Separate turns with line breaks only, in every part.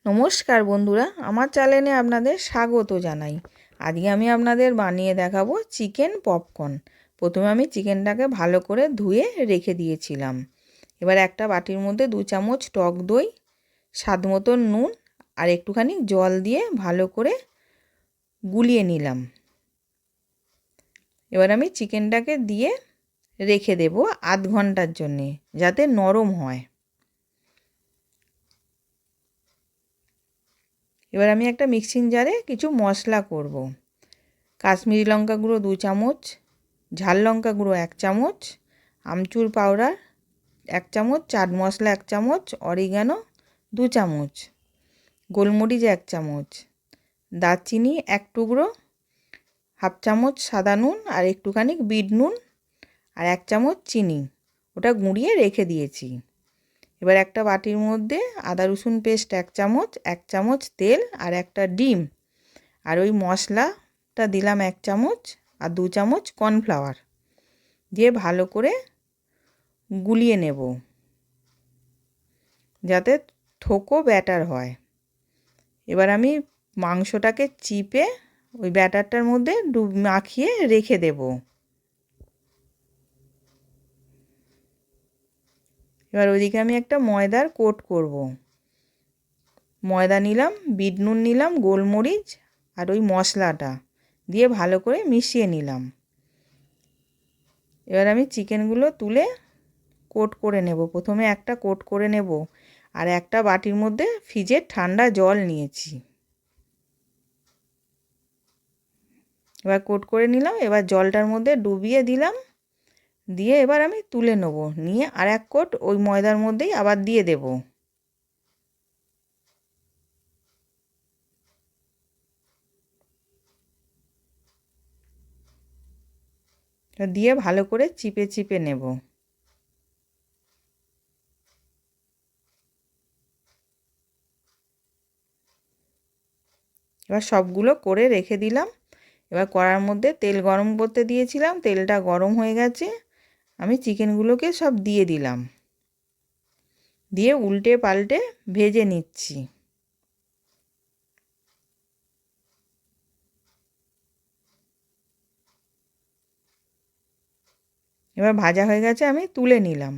নমস্কার বন্ধুরা, আমার চ্যানেলে আপনাদের স্বাগত জানাই। আজকে আমি আপনাদের বানিয়ে দেখাবো চিকেন পপকর্ন। প্রথমে আমি চিকেনটাকে ভালো করে ধুয়ে রেখে দিয়েছিলাম। এবার একটা বাটির মধ্যে 2 চামচ টক দই, স্বাদ মতো নুন আর একটুখানি জল দিয়ে ভালো করে গুলিয়ে নিলাম। এবার আমি চিকেনটাকে দিয়ে রেখে দেব আধ ঘন্টার জন্যে, যাতে নরম হয়। এবার আমি একটা মিক্সিং জারে কিছু মশলা করব। কাশ্মীরি লঙ্কা গুঁড়ো 2 চামচ, ঝাল লঙ্কা গুঁড়ো 1 চামচ, আমচুর পাউডার 1 চামচ, চাট মশলা 1 চামচ, অরিগানো 2 চামচ, গোলমরিচ 1 চামচ, দারচিনি 1 টুকরো, হাফ চামচ সাদা নুন আর একটুখানি বিট নুন আর 1 চামচ চিনি, ওটা গুঁড়িয়ে রেখে দিয়েছি। এবার একটা বাটির মধ্যে আদা রসুন পেস্ট 1 চামচ, 1 চামচ তেল আর একটা ডিম আর ওই মশলাটা দিলাম 1 চামচ আর 2 চামচ কর্নফ্লাওয়ার দিয়ে ভালো করে গুলিয়ে নেব, যাতে থোকো ব্যাটার হয়। এবার আমি মাংসটাকে চিপে ওই ব্যাটারটার মধ্যে মাখিয়ে রেখে দেব। এবার ওইদিকে আমি একটা ময়দার কোট করব। ময়দা নিলাম, বিট নুন নিলাম, গোলমরিচ আর ওই মশলাটা দিয়ে ভালো করে মিশিয়ে নিলাম। এবার আমি চিকেনগুলো তুলে কোট করে নেব। প্রথমে একটা কোট করে নেব আর একটা বাটির মধ্যে ফ্রিজের ঠান্ডা জল নিয়েছি। এবার কোট করে নিলাম। এবার জলটার মধ্যে ডুবিয়ে দিলাম, দিয়ে এবার আমি তুলে নেব। নিয়ে আর এক কোট ওই ময়দার মধ্যেই আবার দিয়ে দেব। দিয়ে ভালো করে চিপে চিপে নেব। এবার সবগুলো করে রেখে দিলাম। এবার কড়ার মধ্যে তেল গরম করতে দিয়েছিলাম, তেলটা গরম হয়ে গেছে। আমি চিকেনগুলোকে সব দিয়ে দিলাম, দিয়ে উল্টে পাল্টে ভেজে নিচ্ছি। এবার ভাজা হয়ে গেছে, আমি তুলে নিলাম।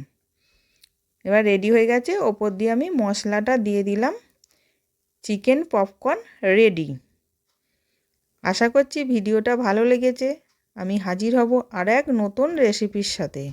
এবার রেডি হয়ে গেছে। ওপর দিয়ে আমি মশলাটা দিয়ে দিলাম। Chicken popcorn ready. আশা করছি ভিডিওটা ভালো লেগেছে। আমি হাজির হব আর এক নতুন রেসিপির সাথে।